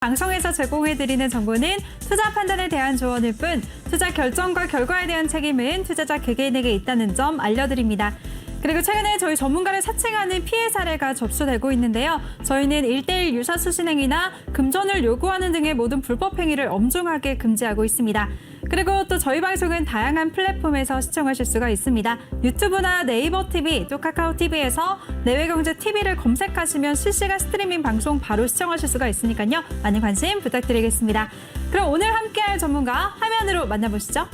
방송에서 제공해드리는 정보는 투자 판단에 대한 조언일 뿐 투자 결정과 결과에 대한 책임은 투자자 개개인에게 있다는 점 알려드립니다. 그리고 최근에 저희 전문가를 사칭하는 피해 사례가 접수되고 있는데요. 저희는 1:1 유사수 신행이나 금전을 요구하는 등의 모든 불법 행위를 엄중하게 금지하고 있습니다. 그리고 또 저희 방송은 다양한 플랫폼에서 시청하실 수가 있습니다. 유튜브나 네이버 TV, 또 카카오 TV에서 내외경제 TV를 검색하시면 실시간 스트리밍 방송 바로 시청하실 수가 있으니까요. 많은 관심 부탁드리겠습니다. 그럼 오늘 함께할 전문가 화면으로 만나보시죠.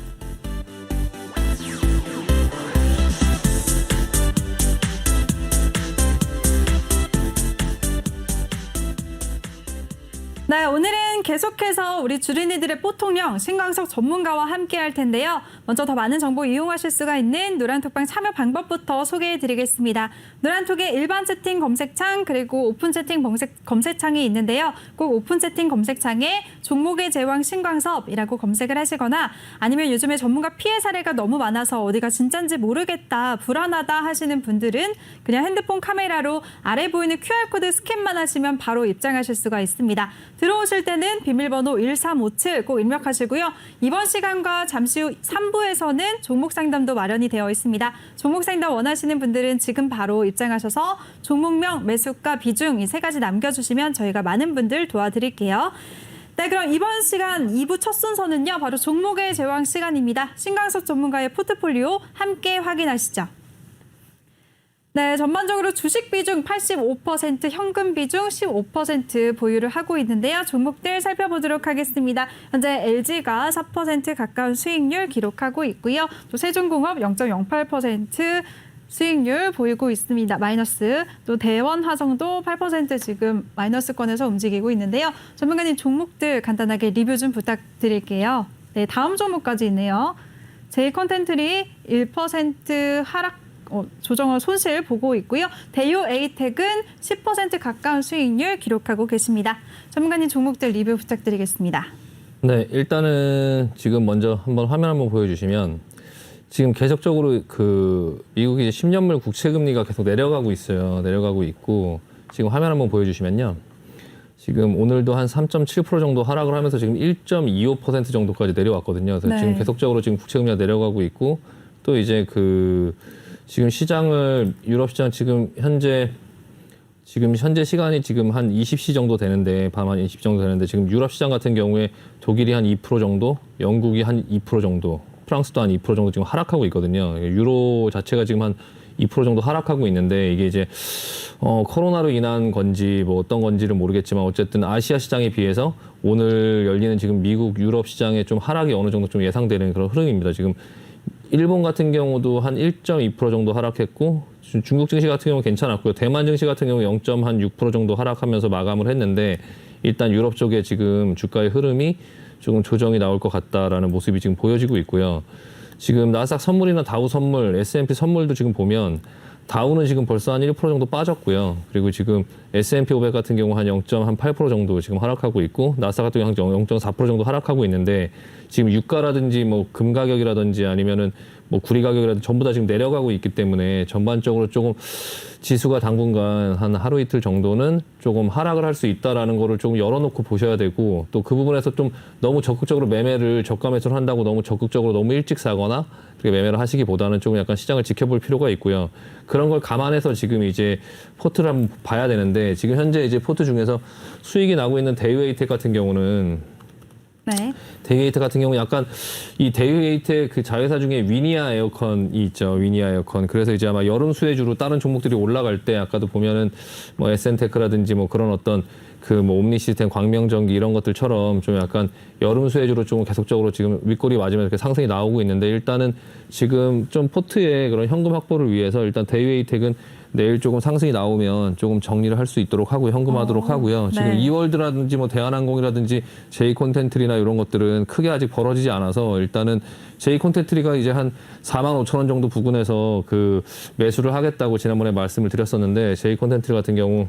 네, 오늘은 계속해서 우리 주린이들의 뽀통령 신광석 전문가와 함께 할 텐데요. 먼저 더 많은 정보 이용하실 수가 있는 노란톡방 참여 방법부터 소개해드리겠습니다. 노란톡에 일반 채팅 검색창 그리고 오픈 채팅 검색창이 있는데요. 꼭 오픈 채팅 검색창에 종목의 제왕 신광섭이라고 검색을 하시거나 아니면 요즘에 전문가 피해 사례가 너무 많아서 어디가 진짠지 모르겠다, 불안하다 하시는 분들은 그냥 핸드폰 카메라로 아래 보이는 QR코드 스캔만 하시면 바로 입장하실 수가 있습니다. 들어오실 때는 비밀번호 1357 꼭 입력하시고요. 이번 시간과 잠시 후 3부에서는 종목 상담도 마련이 되어 있습니다. 종목 상담 원하시는 분들은 지금 바로 입장하셔서 종목명, 매수가, 비중 이 세 가지 남겨주시면 저희가 많은 분들 도와드릴게요. 네, 그럼 이번 시간 2부 첫 순서는요. 바로 종목의 제왕 시간입니다. 신광석 전문가의 포트폴리오 함께 확인하시죠. 네, 전반적으로 주식 비중 85%, 현금 비중 15% 보유를 하고 있는데요. 종목들 살펴보도록 하겠습니다. 현재 LG가 4% 가까운 수익률 기록하고 있고요. 또 세종공업 0.08% 수익률 보이고 있습니다. 마이너스. 또 대원화성도 8% 지금 마이너스권에서 움직이고 있는데요. 전문가님 종목들 간단하게 리뷰 좀 부탁드릴게요. 네, 다음 종목까지 있네요. 제이컨텐트리 1% 하락 조정을 손실 보고 있고요. 대유 에이텍은 10% 가까운 수익률 기록하고 계십니다. 전문가님 종목들 리뷰 부탁드리겠습니다. 네, 일단은 지금 먼저 화면 한번 보여주시면 지금 계속적으로 미국이 10년물 국채 금리가 계속 내려가고 있어요. 내려가고 있고 지금 화면 한번 보여주시면요. 지금 오늘도 한 3.7% 정도 하락을 하면서 지금 1.25% 정도까지 내려왔거든요. 그래서 네. 지금 계속적으로 지금 국채 금리가 내려가고 있고 또 이제 지금 시장을 유럽 시장 지금 현재 시간이 지금 한 20시 정도 되는데 밤 한 20시 정도 되는데 지금 유럽 시장 같은 경우에 독일이 한 2% 정도, 영국이 한 2% 정도, 프랑스도 한 2% 정도 지금 하락하고 있거든요. 유로 자체가 지금 한 2% 정도 하락하고 있는데 이게 이제 코로나로 인한 건지 뭐 어떤 건지를 모르겠지만 어쨌든 아시아 시장에 비해서 오늘 열리는 지금 미국, 유럽 시장에 좀 하락이 어느 정도 좀 예상되는 그런 흐름입니다. 지금 일본 같은 경우도 한 1.2% 정도 하락했고 중국 증시 같은 경우 괜찮았고요. 대만 증시 같은 경우 0.6% 정도 하락하면서 마감을 했는데 일단 유럽 쪽에 지금 주가의 흐름이 조금 조정이 나올 것 같다라는 모습이 지금 보여지고 있고요. 지금 나스닥 선물이나 다우 선물, S&P 선물도 지금 보면 다우는 지금 벌써 한 1% 정도 빠졌고요. 그리고 지금 S&P 500 같은 경우 한 0.8% 정도 지금 하락하고 있고 나스닥 같은 경우 0.4% 정도 하락하고 있는데 지금 유가라든지 뭐 금 가격이라든지 아니면은 뭐 구리 가격이라든지 전부 다 지금 내려가고 있기 때문에 전반적으로 조금 지수가 당분간 한 하루 이틀 정도는 조금 하락을 할 수 있다라는 거를 조금 열어놓고 보셔야 되고 또 그 부분에서 좀 너무 적극적으로 매매를 저가 매수를 한다고 너무 적극적으로 너무 일찍 사거나 그렇게 매매를 하시기보다는 조금 약간 시장을 지켜볼 필요가 있고요. 그런 걸 감안해서 지금 이제 포트를 한번 봐야 되는데 지금 현재 이제 포트 중에서 수익이 나고 있는 대유에이텍 같은 경우는 네. 대유에이텍 같은 경우 약간 이 대유에이텍 그 자회사 중에 위니아 에어컨이 있죠. 위니아 에어컨. 그래서 이제 아마 여름 수혜주로 다른 종목들이 올라갈 때 아까도 보면은 뭐 에센테크라든지 뭐 그런 어떤 뭐 옴니 시스템, 광명전기 이런 것들처럼 좀 약간 여름 수혜주로 좀 계속적으로 지금 윗꼬리 맞으면서 이렇게 상승이 나오고 있는데 일단은 지금 좀 포트의 그런 현금 확보를 위해서 일단 대유에이텍은 내일 조금 상승이 나오면 조금 정리를 할 수 있도록 하고 현금화하도록 하고요. 지금 네. 이월드라든지 뭐 대한항공이라든지 제이콘텐트리나 이런 것들은 크게 아직 벌어지지 않아서 일단은 제이콘텐트리가 이제 한 45,000원 정도 부근에서 매수를 하겠다고 지난번에 말씀을 드렸었는데 제이콘텐트리 같은 경우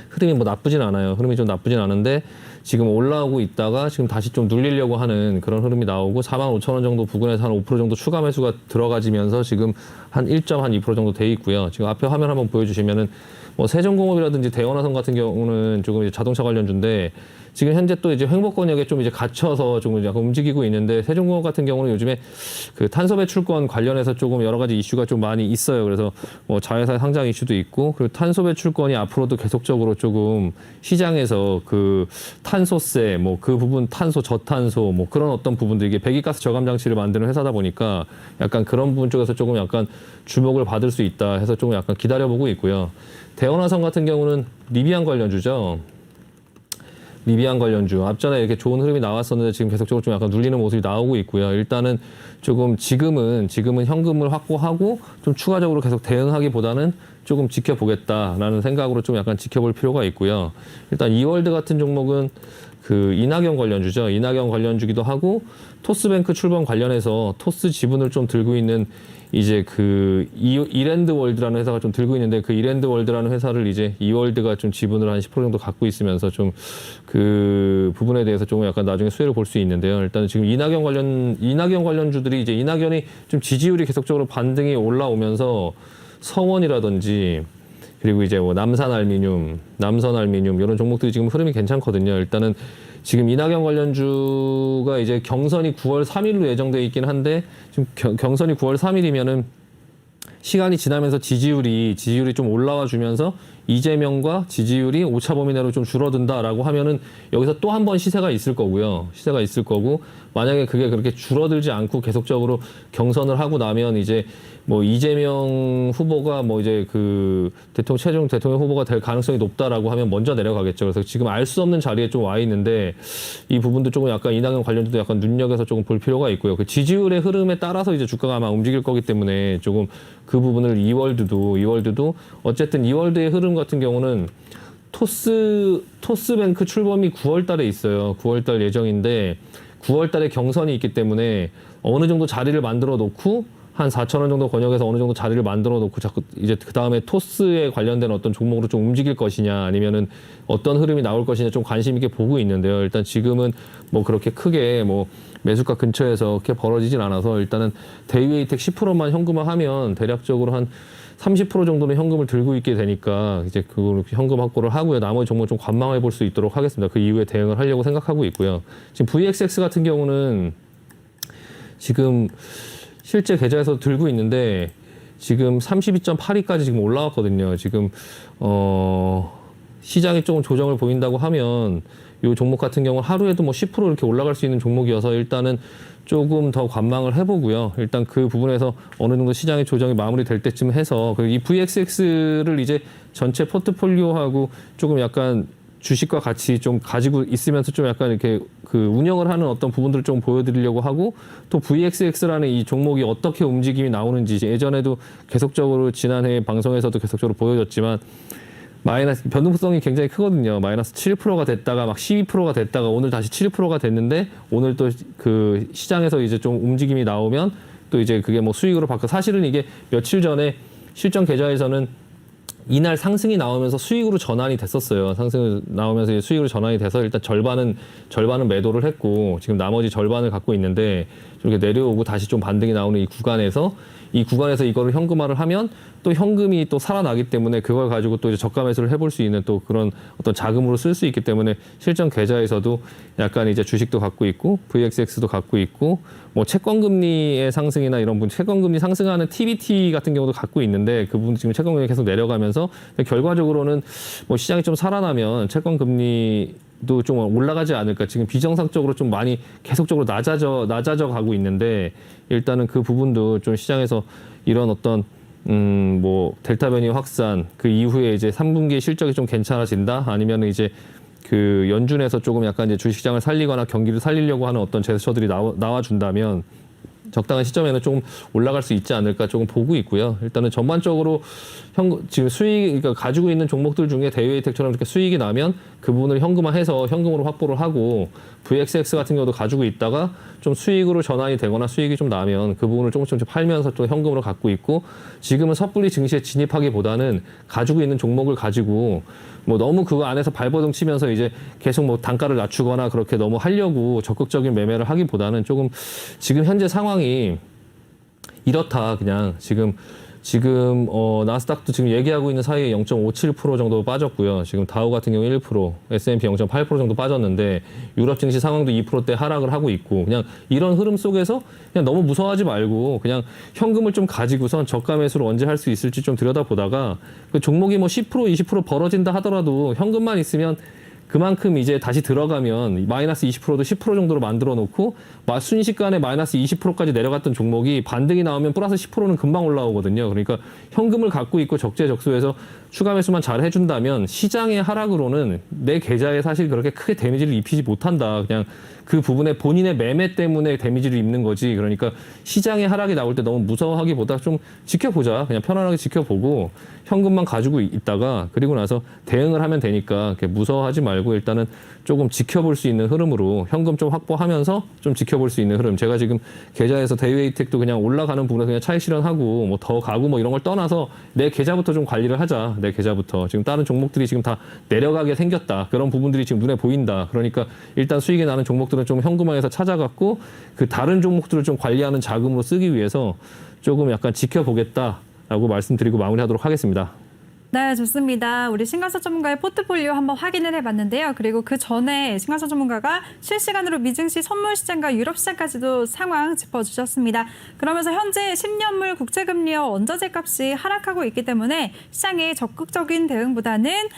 흐름이 뭐 나쁘진 않아요. 흐름이 좀 나쁘진 않은데 지금 올라오고 있다가 지금 다시 좀 눌리려고 하는 그런 흐름이 나오고 45,000원 정도 부근에서 한 5% 정도 추가 매수가 들어가지면서 지금 한 1.2% 정도 돼 있고요. 지금 앞에 화면 한번 보여주시면은 뭐 세종공업이라든지 대원화성 같은 경우는 조금 이제 자동차 관련주인데 지금 현재 또 이제 횡보 권역에 좀 이제 갇혀서 좀 약간 움직이고 있는데 세종공업 같은 경우는 요즘에 그 탄소 배출권 관련해서 조금 여러 가지 이슈가 좀 많이 있어요. 그래서 뭐 자회사 상장 이슈도 있고 그리고 탄소 배출권이 앞으로도 계속적으로 조금 시장에서 그 탄소세 뭐 그 부분 탄소 저탄소 뭐 그런 어떤 부분들 이게 배기가스 저감 장치를 만드는 회사다 보니까 약간 그런 부분 쪽에서 조금 약간 주목을 받을 수 있다 해서 조금 약간 기다려보고 있고요. 대원화성 같은 경우는 리비안 관련주죠. 리비안 관련주 앞전에 이렇게 좋은 흐름이 나왔었는데 지금 계속적으로 좀 약간 눌리는 모습이 나오고 있고요. 일단은 조금 지금은 현금을 확보하고 좀 추가적으로 계속 대응하기보다는 조금 지켜보겠다라는 생각으로 좀 약간 지켜볼 필요가 있고요. 일단 이월드 같은 종목은 그 이낙연 관련주죠. 이낙연 관련주기도 하고 토스뱅크 출범 관련해서 토스 지분을 좀 들고 있는 이제 그 이랜드 월드라는 회사가 좀 들고 있는데 그 이랜드 월드라는 회사를 이제 이월드가 좀 지분을 한 10% 정도 갖고 있으면서 좀 그 부분에 대해서 조금 약간 나중에 수혜를 볼 수 있는데요. 일단 지금 이낙연 관련주들이 이제 이낙연이 좀 지지율이 계속적으로 반등이 올라오면서 서원이라든지 그리고 이제 뭐 남산알미늄 이런 종목들이 지금 흐름이 괜찮거든요. 일단은 지금 이낙연 관련주가 이제 경선이 9월 3일로 예정돼 있긴 한데 지금 경선이 9월 3일이면은 시간이 지나면서 지지율이 좀 올라와 주면서 이재명과 지지율이 오차 범위 내로 좀 줄어든다라고 하면은 여기서 또 한 번 시세가 있을 거고요. 시세가 있을 거고 만약에 그게 그렇게 줄어들지 않고 계속적으로 경선을 하고 나면 이제 뭐 이재명 후보가 뭐 이제 그 최종 대통령 후보가 될 가능성이 높다라고 하면 먼저 내려가겠죠. 그래서 지금 알 수 없는 자리에 좀 와 있는데 이 부분도 조금 약간 이낙연 관련주도 약간 눈여겨서 조금 볼 필요가 있고요. 그 지지율의 흐름에 따라서 이제 주가가 아마 움직일 거기 때문에 조금 그 부분을 이월드도 어쨌든 이월드의 흐름 같은 경우는 토스뱅크 출범이 9월 달에 있어요. 9월 달 예정인데 9월 달에 경선이 있기 때문에 어느 정도 자리를 만들어 놓고 한 4,000원 정도 권역에서 어느 정도 자리를 만들어 놓고 자꾸 이제 그 다음에 토스에 관련된 어떤 종목으로 좀 움직일 것이냐 아니면은 어떤 흐름이 나올 것이냐 좀 관심 있게 보고 있는데요. 일단 지금은 뭐 그렇게 크게 뭐 매수가 근처에서 그렇게 벌어지진 않아서 일단은 대위이택 10%만 현금화하면 대략적으로 한 30% 정도는 현금을 들고 있게 되니까 이제 그걸 현금 확보를 하고요. 나머지 종목 좀 관망해 볼 수 있도록 하겠습니다. 그 이후에 대응을 하려고 생각하고 있고요. 지금 VXX 같은 경우는 지금 실제 계좌에서 들고 있는데 지금 32.82까지 지금 올라왔거든요. 지금 시장이 조금 조정을 보인다고 하면 이 종목 같은 경우 하루에도 뭐 10% 이렇게 올라갈 수 있는 종목이어서 일단은 조금 더 관망을 해보고요. 일단 그 부분에서 어느 정도 시장의 조정이 마무리될 때쯤 해서 이 VXX를 이제 전체 포트폴리오하고 조금 약간 주식과 같이 좀 가지고 있으면서 좀 약간 이렇게 그 운영을 하는 어떤 부분들을 좀 보여드리려고 하고 또 VXX라는 이 종목이 어떻게 움직임이 나오는지 예전에도 계속적으로 지난해 방송에서도 계속적으로 보여줬지만 마이너스 변동성이 굉장히 크거든요. 마이너스 7%가 됐다가 막 12%가 됐다가 오늘 다시 7%가 됐는데 오늘 또 그 시장에서 이제 좀 움직임이 나오면 또 이제 그게 뭐 수익으로 바뀌어 사실은 이게 며칠 전에 실전 계좌에서는 이날 상승이 나오면서 수익으로 전환이 됐었어요. 상승이 나오면서 수익으로 전환이 돼서 일단 절반은 매도를 했고 지금 나머지 절반을 갖고 있는데 이렇게 내려오고 다시 좀 반등이 나오는 이 구간에서 이거를 현금화를 하면 또 현금이 또 살아나기 때문에 그걸 가지고 또 이제 저가 매수를 해볼 수 있는 또 그런 어떤 자금으로 쓸 수 있기 때문에 실전 계좌에서도 약간 이제 주식도 갖고 있고 VXX도 갖고 있고 뭐 채권금리의 상승이나 이런 부분 채권금리 상승하는 TBT 같은 경우도 갖고 있는데 그 부분 지금 채권금리 계속 내려가면서 결과적으로는 뭐 시장이 좀 살아나면 채권금리도 좀 올라가지 않을까. 지금 비정상적으로 좀 많이 계속적으로 낮아져 가고 있는데 일단은 그 부분도 좀 시장에서 이런 어떤 뭐 델타 변이 확산 그 이후에 이제 3분기 실적이 좀 괜찮아진다 아니면 이제 그 연준에서 조금 약간 이제 주식시장을 살리거나 경기를 살리려고 하는 어떤 제스처들이 나와준다면 적당한 시점에는 조금 올라갈 수 있지 않을까 조금 보고 있고요. 일단은 전반적으로 지금 그러니까 가지고 있는 종목들 중에 대외이택처럼 이렇게 수익이 나면 그 부분을 현금화해서 현금으로 확보를 하고 VXX 같은 경우도 가지고 있다가 좀 수익으로 전환이 되거나 수익이 좀 나면 그 부분을 조금씩 팔면서 또 현금으로 갖고 있고 지금은 섣불리 증시에 진입하기보다는 가지고 있는 종목을 가지고 뭐 너무 그거 안에서 발버둥 치면서 이제 계속 뭐 단가를 낮추거나 그렇게 너무 하려고 적극적인 매매를 하기보다는 조금 지금 현재 상황이 이렇다 그냥 지금 지금 나스닥도 지금 얘기하고 있는 사이에 0.57% 정도 빠졌고요. 지금 다우 같은 경우 1%, S&P 0.8% 정도 빠졌는데 유럽 증시 상황도 2%대 하락을 하고 있고 그냥 이런 흐름 속에서 그냥 너무 무서워하지 말고 그냥 현금을 좀 가지고선 저가 매수를 언제 할 수 있을지 좀 들여다보다가 그 종목이 뭐 10%, 20% 벌어진다 하더라도 현금만 있으면 그만큼 이제 다시 들어가면 마이너스 20%도 10% 정도로 만들어 놓고 순식간에 마이너스 20%까지 내려갔던 종목이 반등이 나오면 플러스 10%는 금방 올라오거든요. 그러니까 현금을 갖고 있고 적재적소에서 추가 매수만 잘 해준다면 시장의 하락으로는 내 계좌에 사실 그렇게 크게 데미지를 입히지 못한다. 그냥 그 부분에 본인의 매매 때문에 데미지를 입는 거지. 그러니까 시장의 하락이 나올 때 너무 무서워하기보다 좀 지켜보자. 그냥 편안하게 지켜보고 현금만 가지고 있다가 그리고 나서 대응을 하면 되니까 이렇게 무서워하지 말고 일단은 조금 지켜볼 수 있는 흐름으로 현금 좀 확보하면서 좀 지켜볼 수 있는 흐름. 제가 지금 계좌에서 대외이택도 그냥 올라가는 부분에 그냥 차익 실현하고 뭐 더 가고 뭐 이런 걸 떠나서 내 계좌부터 좀 관리를 하자. 내 계좌부터. 지금 다른 종목들이 지금 다 내려가게 생겼다. 그런 부분들이 지금 눈에 보인다. 그러니까 일단 수익이 나는 종목들은 좀 현금화해서 찾아갖고 그 다른 종목들을 좀 관리하는 자금으로 쓰기 위해서 조금 약간 지켜보겠다라고 말씀드리고 마무리하도록 하겠습니다. 네, 좋습니다. 우리 신강사 전문가의 포트폴리오 한번 확인을 해봤는데요. 그리고 그 전에 신강사 전문가가 실시간으로 미증시 선물 시장과 유럽 시장까지도 상황 짚어주셨습니다. 그러면서 현재 10년물 국채금리와 원자재 값이 하락하고 있기 때문에 시장에 적극적인 대응보다는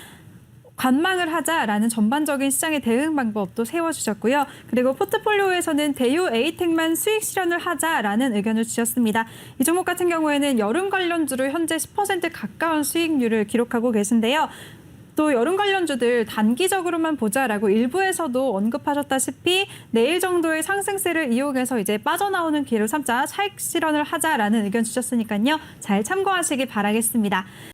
관망을 하자라는 전반적인 시장의 대응 방법도 세워주셨고요. 그리고 포트폴리오에서는 대유 에이텍만 수익 실현을 하자라는 의견을 주셨습니다. 이 종목 같은 경우에는 여름 관련주로 현재 10% 가까운 수익률을 기록하고 계신데요. 또 여름 관련주들 단기적으로만 보자라고 일부에서도 언급하셨다시피 내일 정도의 상승세를 이용해서 이제 빠져나오는 기회를 삼자 차익 실현을 하자라는 의견 주셨으니까요. 잘 참고하시기 바라겠습니다.